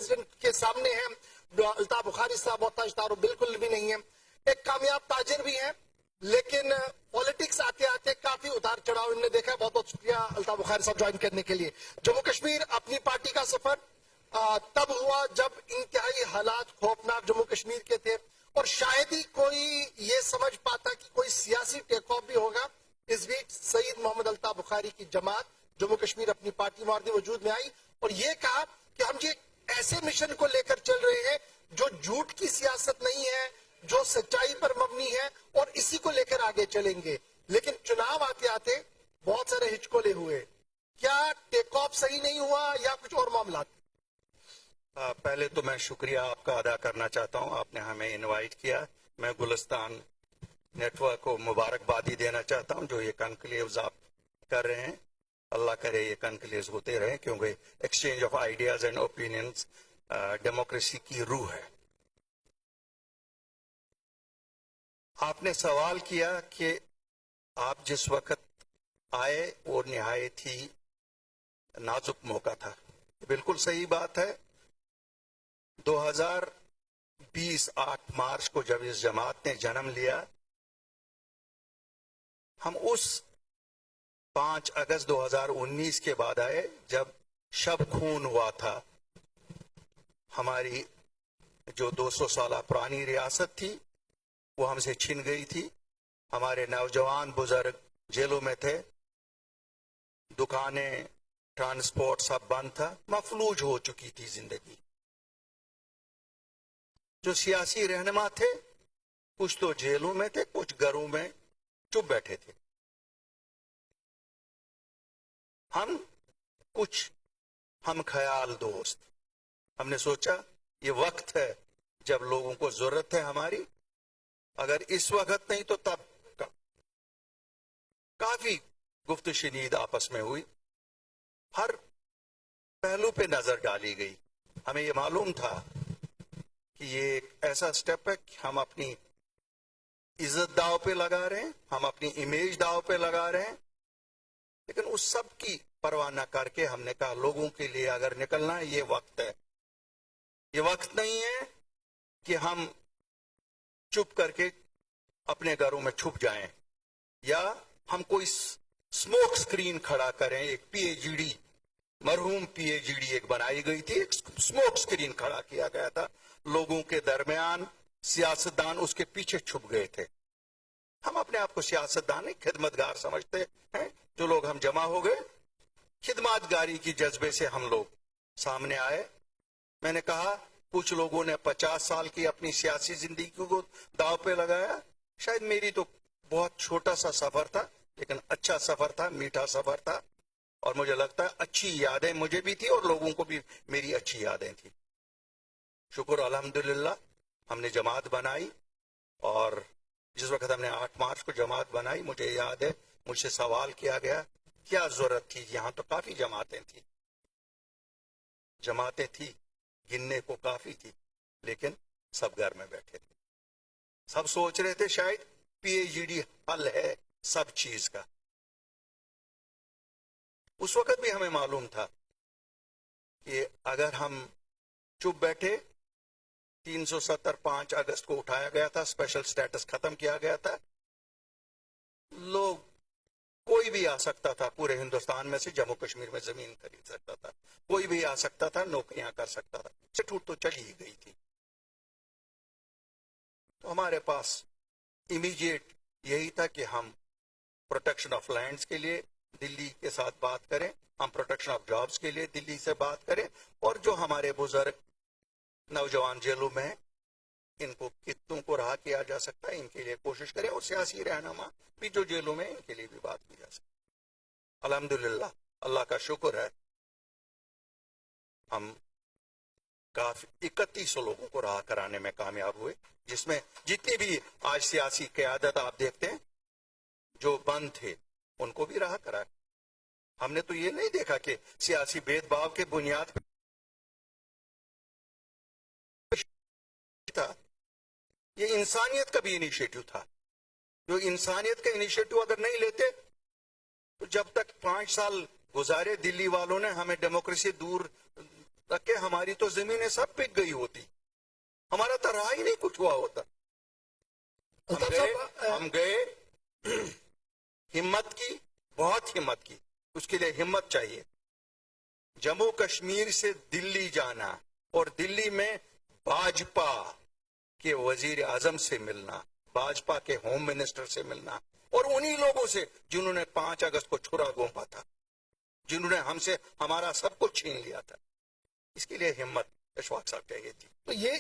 President کے سامنے ہیں. الطاف بخاری صاحب محتاج تعارف بالکل بھی نہیں ہے. ایک کامیاب تاجر بھی ہیں لیکن پولیٹکس آتے آتے کافی اتار چڑھاؤ انہوں نے دیکھا. بہت بہت شکریہ الطاف بخاری صاحب جوائن کرنے کے لیے. جموں کشمیر اپنی پارٹی کا سفر تب ہوا جب انتہائی حالات خوفناک جموں کشمیر کے تھے اور شاید ہی کوئی یہ سمجھ پاتا کہ کوئی سیاسی ٹیک آف بھی ہوگا. اس بیچ سید محمد الطاف بخاری کی جماعت جموں کشمیر اپنی پارٹی مارد وجود میں آئی اور یہ کہا کہ ہم یہ ایسے مشن کو لے کر چل رہے ہیں جو جھوٹ کی سیاست نہیں ہے, جو سچائی پر مبنی ہے اور اسی کو لے کر آگے چلیں گے. لیکن چناو آتے آتے بہت سارے ہچکولے ہوئے. کیا ٹیک آف صحیح نہیں ہوا یا کچھ اور معاملات؟ پہلے تو میں شکریہ آپ کا ادا کرنا چاہتا ہوں, آپ نے ہمیں انوائٹ کیا. میں گلستان نیٹ ورک کو مبارکبادی دینا چاہتا ہوں جو یہ کنکلیوز آپ کر رہے ہیں. اللہ کرے یہ کنکلیوز ہوتے رہے کیونکہ exchange of ideas and opinions democracy کی روح ہے. آپ نے سوال کیا کہ آپ جس وقت آئے وہ نہایت ہی نازک موقع تھا. بالکل صحیح بات ہے. 2020 8 مارچ کو جب اس جماعت نے جنم لیا, ہم اس 5 اگست 2019 کے بعد آئے جب شب خون ہوا تھا. ہماری جو 200 سالہ پرانی ریاست تھی وہ ہم سے چھن گئی تھی. ہمارے نوجوان بزرگ جیلوں میں تھے, دکانیں ٹرانسپورٹ سب بند تھا, مفلوج ہو چکی تھی زندگی. جو سیاسی رہنما تھے کچھ تو جیلوں میں تھے, کچھ گھروں میں چپ بیٹھے تھے. ہم خیال دوست, ہم نے سوچا یہ وقت ہے جب لوگوں کو ضرورت ہے ہماری. اگر اس وقت نہیں تو تب. کافی گفت و شنید آپس میں ہوئی, ہر پہلو پہ نظر ڈالی گئی. ہمیں یہ معلوم تھا کہ یہ ایک ایسا سٹیپ ہے کہ ہم اپنی عزت داؤ پہ لگا رہے ہیں, ہم اپنی امیج داؤ پہ لگا رہے ہیں. لیکن اس سب کی پرواہ نہ کر کے ہم نے کہا لوگوں کے لیے اگر نکلنا ہے یہ وقت ہے. یہ وقت نہیں ہے کہ ہم چپ کر کے اپنے گھروں میں چھپ جائیں یا ہم کوئی سموک سکرین کھڑا کریں. ایک پی ایچ ڈی, مرحوم پی ایچ ڈی ایک بنائی گئی تھی, ایک سموک سکرین کھڑا کیا گیا تھا لوگوں کے درمیان. سیاستدان اس کے پیچھے چھپ گئے تھے. ہم اپنے آپ کو سیاستدان نہیں خدمتگار سمجھتے ہیں. جو لوگ ہم جمع ہو گئے خدمات گاری کی جذبے سے ہم لوگ سامنے آئے. میں نے کہا کچھ لوگوں نے 50 سال کی اپنی سیاسی زندگی کو داؤ پہ لگایا. شاید میری تو بہت چھوٹا سا سفر تھا لیکن اچھا سفر تھا, میٹھا سفر تھا, اور مجھے لگتا ہے اچھی یادیں مجھے بھی تھی اور لوگوں کو بھی میری اچھی یادیں تھی. شکر الحمدللہ ہم نے جماعت بنائی, اور جس وقت ہم نے 8 مارچ کو جماعت بنائی مجھے یاد ہے مجھ سے سوال کیا گیا کیا ضرورت تھی. یہاں تو کافی جماعتیں تھی گننے کو کافی تھی, لیکن سب گھر میں بیٹھے تھے. سب سوچ رہے تھے شاید پی ایچ ڈی حل ہے سب چیز کا. اس وقت بھی ہمیں معلوم تھا کہ اگر ہم چپ بیٹھے, 370 5 اگست کو اٹھایا گیا تھا, اسپیشل سٹیٹس ختم کیا گیا تھا, لوگ کوئی بھی آ سکتا تھا پورے ہندوستان میں سے جموں کشمیر میں زمین خرید سکتا تھا, کوئی بھی آ سکتا تھا نوکریاں کر سکتا تھا. چھوٹ تو چلی ہی گئی تھی. تو ہمارے پاس امیڈیٹ یہی تھا کہ ہم پروٹیکشن آف لینڈز کے لیے دلی کے ساتھ بات کریں, ہم پروٹیکشن آف جابز کے لیے دلی سے بات کریں, اور جو ہمارے بزرگ نوجوان جیلوں میں ہیں ان کو کتوں کو رہا کیا جا سکتا ہے ان کے لیے کوشش کریں, اور سیاسی رہنما بھی جو جیلوں میں ان کے لیے بھی بات کی جا سکتی. الحمدللہ اللہ کا شکر ہے ہم کافی 3100 لوگوں کو رہا کرانے میں کامیاب ہوئے, جس میں جتنی بھی آج سیاسی قیادت آپ دیکھتے ہیں جو بند تھے ان کو بھی رہا کرایا. ہم نے تو یہ نہیں دیکھا کہ سیاسی بھید بھاؤ کے بنیاد پر تھا, یہ انسانیت کا بھی انیشیٹو تھا. جو انسانیت کا انیشیٹو اگر نہیں لیتے تو جب تک 5 سال گزارے دلی والوں نے ہمیں ڈیموکریسی دور تاکہ ہماری تو زمینیں سب بک گئی ہوتی, ہمارا تو رہا ہی نہیں کچھ ہوا ہوتا. ہم گئے ہمت کی, بہت ہمت کی, اس کے لیے ہمت چاہیے. جموں کشمیر سے دلی جانا اور دلی میں باجپا کے وزیر اعظم سے ملنا, باجپا کے ہوم منسٹر سے ملنا, اور انہی لوگوں سے جنہوں نے 5 اگست کو چھرا گھونپا تھا, جنہوں نے ہم سے ہمارا سب کچھ چھین لیا تھا. اس کے لیے ہمت اشفاق صاحب چاہیے تھی. تو یہ